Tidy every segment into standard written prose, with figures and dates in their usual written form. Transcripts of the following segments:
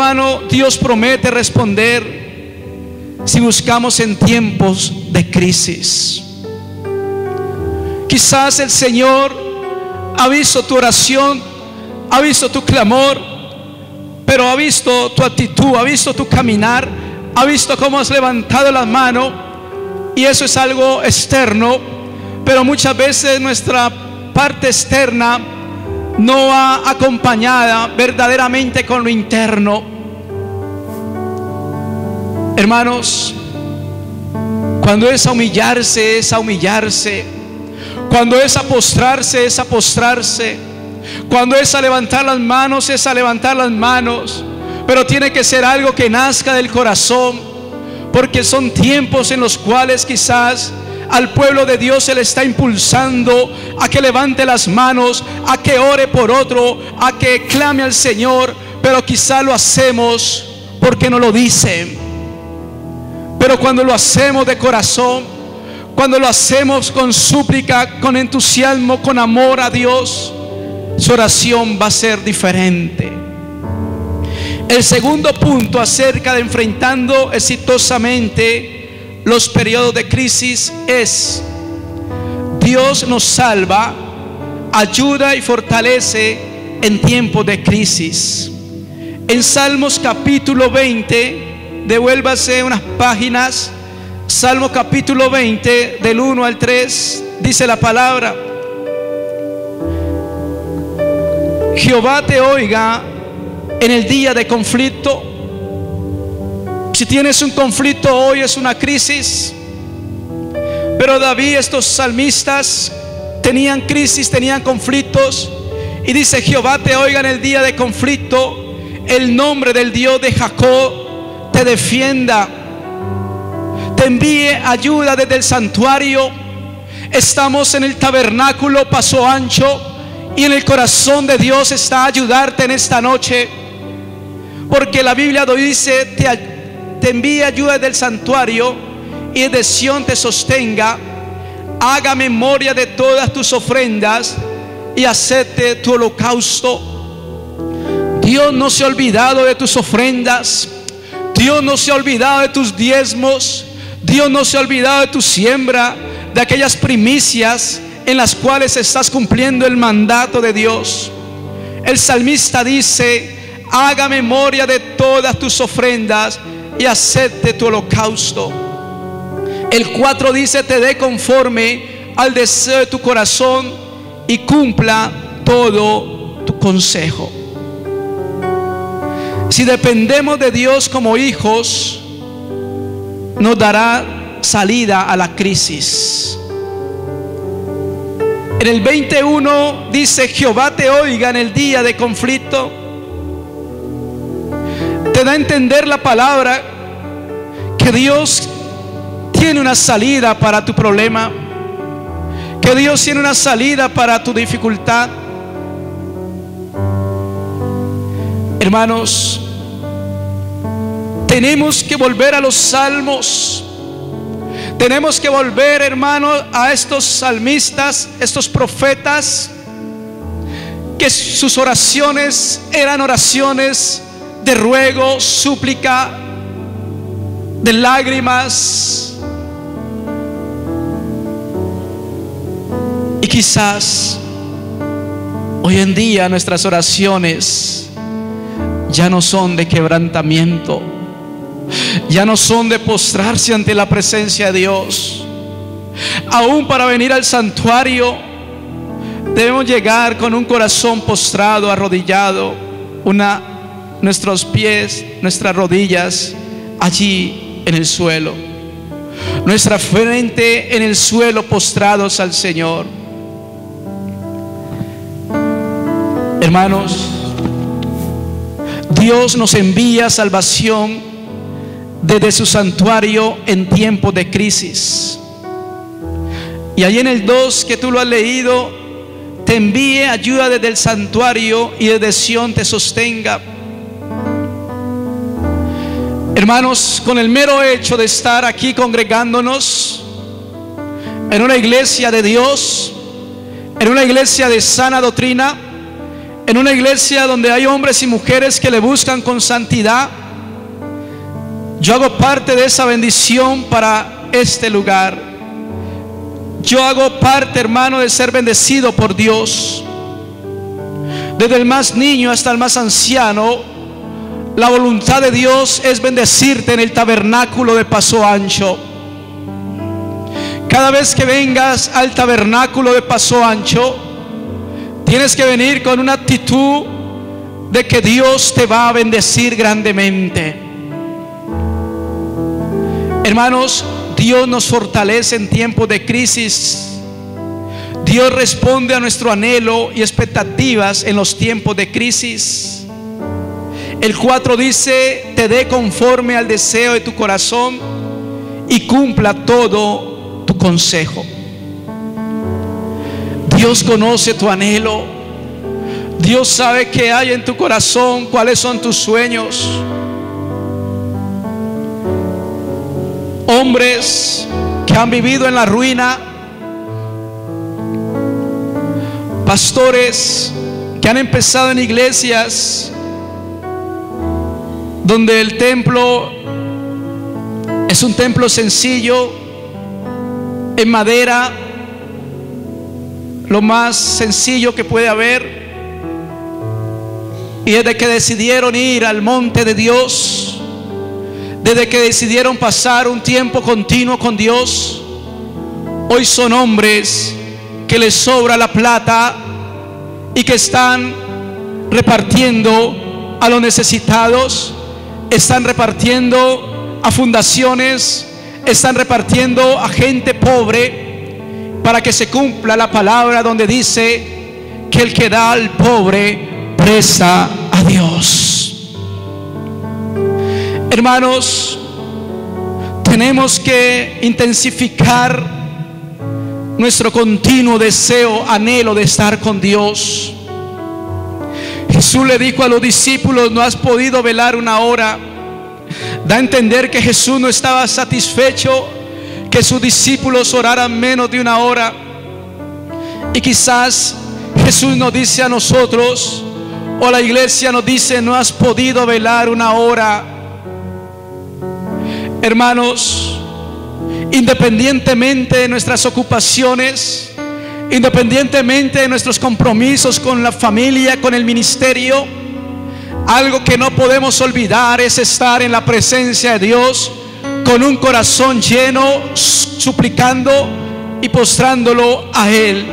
Hermano, Dios promete responder si buscamos en tiempos de crisis. Quizás el Señor ha visto tu oración, ha visto tu clamor, pero ha visto tu actitud, ha visto tu caminar, ha visto cómo has levantado las manos, y eso es algo externo, pero muchas veces nuestra parte externa no va acompañada verdaderamente con lo interno. Hermanos, cuando es a humillarse, es a humillarse. Cuando es a postrarse, es a postrarse. Cuando es a levantar las manos, es a levantar las manos. Pero tiene que ser algo que nazca del corazón, porque son tiempos en los cuales quizás al pueblo de Dios se le está impulsando a que levante las manos, a que ore por otro, a que clame al Señor, pero quizá lo hacemos porque no lo dicen. Pero cuando lo hacemos de corazón, cuando lo hacemos con súplica, con entusiasmo, con amor a Dios, su oración va a ser diferente. El segundo punto acerca de enfrentando exitosamente los periodos de crisis es: Dios nos salva, ayuda y fortalece en tiempos de crisis. En Salmos capítulo 20, devuélvase unas páginas. Salmo capítulo 20, del 1 al 3, dice la palabra: Jehová te oiga en el día de conflicto. Si tienes un conflicto hoy, es una crisis. Pero David, estos salmistas tenían crisis, tenían conflictos, y dice: Jehová te oiga en el día de conflicto, el nombre del Dios de Jacob te defienda, te envíe ayuda desde el santuario. Estamos en el tabernáculo Paso Ancho, y en el corazón de Dios está ayudarte en esta noche, porque la Biblia dice: te envíe ayuda del santuario, y de Sión te sostenga. Haga memoria de todas tus ofrendas y acepte tu holocausto. Dios no se ha olvidado de tus ofrendas. Dios no se ha olvidado de tus diezmos. Dios no se ha olvidado de tu siembra, de aquellas primicias en las cuales estás cumpliendo el mandato de Dios. El salmista dice: haga memoria de todas tus ofrendas y acepte tu holocausto. El 4 dice: te dé conforme al deseo de tu corazón y cumpla todo tu consejo. Si dependemos de Dios como hijos, nos dará salida a la crisis. En el 21 dice: Jehová te oiga en el día de conflicto. Te da a entender la palabra que Dios tiene una salida para tu problema, que Dios tiene una salida para tu dificultad. Hermanos, tenemos que volver a los salmos. Tenemos que volver, hermanos, a estos salmistas, estos profetas, que sus oraciones eran oraciones de ruego, súplica, de lágrimas. Y quizás hoy en día nuestras oraciones ya no son de quebrantamiento, ya no son de postrarse ante la presencia de Dios. Aún para venir al santuario debemos llegar con un corazón postrado, arrodillado, nuestros pies, nuestras rodillas allí en el suelo, nuestra frente en el suelo, postrados al Señor. Hermanos, Dios nos envía salvación desde su santuario en tiempos de crisis. Y ahí en el 2 que tú lo has leído, te envíe ayuda desde el santuario y desde Sión te sostenga. Hermanos, con el mero hecho de estar aquí congregándonos en una iglesia de Dios, en una iglesia de sana doctrina, en una iglesia donde hay hombres y mujeres que le buscan con santidad. Yo hago parte de esa bendición para este lugar. Yo hago parte, hermano, de ser bendecido por Dios. Desde el más niño hasta el más anciano, la voluntad de Dios es bendecirte en el tabernáculo de Paso Ancho. Cada vez que vengas al tabernáculo de Paso Ancho, tienes que venir con una actitud de que Dios te va a bendecir grandemente. Hermanos, Dios nos fortalece en tiempos de crisis. Dios responde a nuestro anhelo y expectativas en los tiempos de crisis. El 4 dice: te dé conforme al deseo de tu corazón y cumpla todo tu consejo. Dios conoce tu anhelo. Dios sabe qué hay en tu corazón, cuáles son tus sueños. Hombres que han vivido en la ruina, pastores que han empezado en iglesias donde el templo es un templo sencillo, en madera, lo más sencillo que puede haber, y desde que decidieron ir al monte de Dios, desde que decidieron pasar un tiempo continuo con Dios, hoy son hombres que les sobra la plata y que están repartiendo a los necesitados, están repartiendo a fundaciones, están repartiendo a gente pobre, para que se cumpla la palabra donde dice que el que da al pobre presta a Dios. Hermanos, tenemos que intensificar nuestro continuo deseo, anhelo de estar con Dios. Jesús le dijo a los discípulos: no has podido velar una hora. Da a entender que Jesús no estaba satisfecho que sus discípulos oraran menos de una hora. Y quizás Jesús nos dice a nosotros, o la iglesia nos dice: no has podido velar una hora. Hermanos, independientemente de nuestras ocupaciones, independientemente de nuestros compromisos con la familia, con el ministerio, algo que no podemos olvidar es estar en la presencia de Dios con un corazón lleno, suplicando y postrándolo a Él,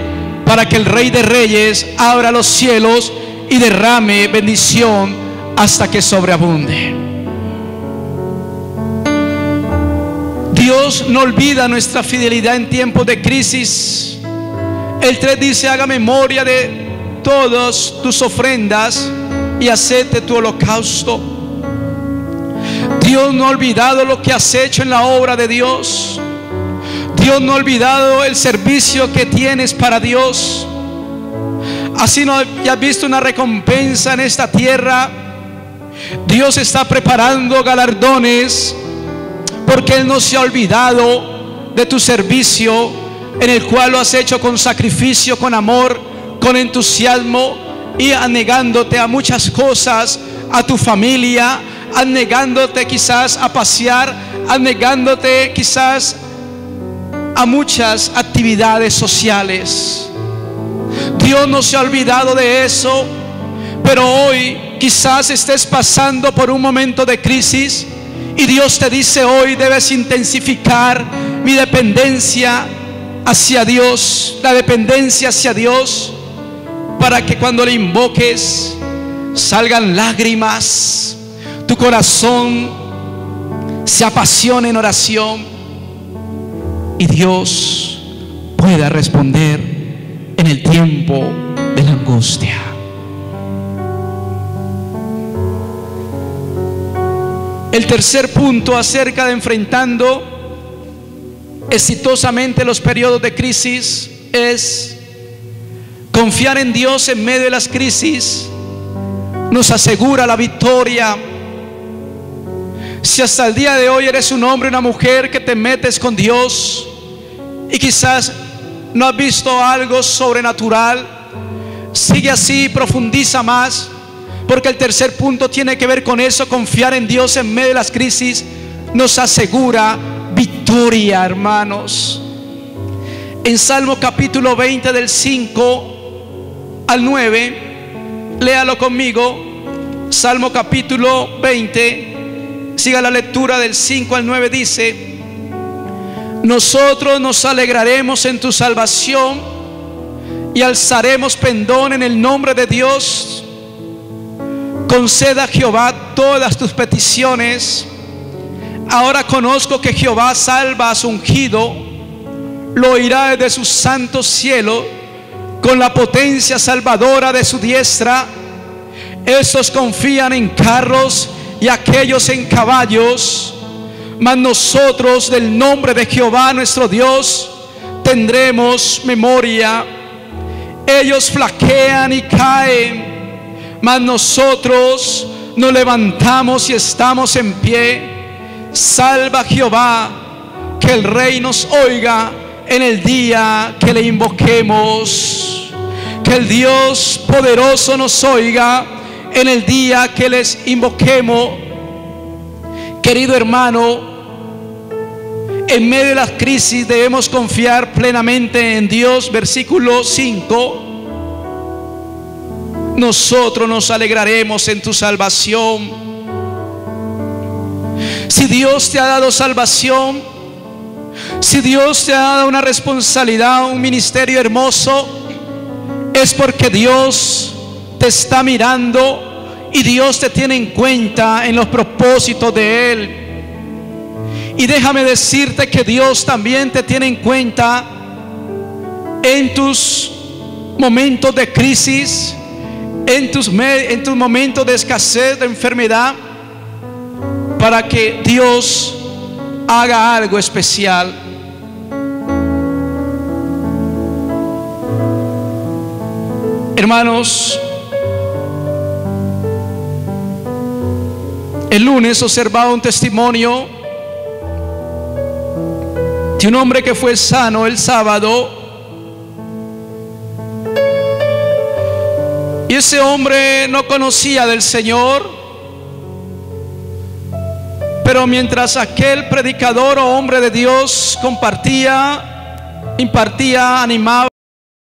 para que el Rey de Reyes abra los cielos y derrame bendición hasta que sobreabunde. Dios no olvida nuestra fidelidad en tiempos de crisis. El 3 dice: haga memoria de todas tus ofrendas y acepte tu holocausto. Dios no ha olvidado lo que has hecho en la obra de Dios. Dios no ha olvidado el servicio que tienes para Dios. Así no hayas visto una recompensa en esta tierra, Dios está preparando galardones, porque Él no se ha olvidado de tu servicio, en el cual lo has hecho con sacrificio, con amor, con entusiasmo, y anegándote a muchas cosas, a tu familia, anegándote quizás a pasear, anegándote quizás a muchas actividades sociales. Dios no se ha olvidado de eso, pero hoy quizás estés pasando por un momento de crisis, y Dios te dice hoy: debes intensificar mi dependencia hacia Dios, la dependencia hacia Dios, para que cuando le invoques salgan lágrimas, tu corazón se apasione en oración y Dios pueda responder en el tiempo de la angustia. El tercer punto acerca de enfrentando exitosamente los periodos de crisis es confiar en Dios en medio de las crisis. Nos asegura la victoria. Si hasta el día de hoy eres un hombre o una mujer que te metes con Dios y quizás no has visto algo sobrenatural, Sigue así, profundiza más, porque el tercer punto tiene que ver con eso. Confiar en Dios en medio de las crisis nos asegura victoria, hermanos. En Salmo capítulo 20 del 5 al 9, léalo conmigo. Salmo capítulo 20, siga la lectura del 5 al 9, dice: nosotros nos alegraremos en tu salvación y alzaremos pendón en el nombre de Dios. Conceda a Jehová todas tus peticiones. Ahora conozco que Jehová salva a su ungido, lo oirá desde sus santos cielos, con la potencia salvadora de su diestra. Estos confían en carros y aquellos en caballos, mas nosotros del nombre de Jehová nuestro Dios tendremos memoria. Ellos flaquean y caen, mas nosotros nos levantamos y estamos en pie. Salva Jehová, que el Rey nos oiga en el día que le invoquemos. Que el Dios poderoso nos oiga en el día que les invoquemos. Querido hermano, en medio de las crisis debemos confiar plenamente en Dios. Versículo 5: nosotros nos alegraremos en tu salvación. Si Dios te ha dado salvación, si Dios te ha dado una responsabilidad, un ministerio hermoso, es porque Dios te está mirando y Dios te tiene en cuenta en los propósitos de Él. Y déjame decirte que Dios también te tiene en cuenta en tus momentos de crisis, en tus momentos de escasez, de enfermedad, para que Dios haga algo especial. Hermanos, el lunes observaba un testimonio de un hombre que fue sano el sábado. Y ese hombre no conocía del Señor, pero mientras aquel predicador o hombre de Dios compartía, impartía, animaba,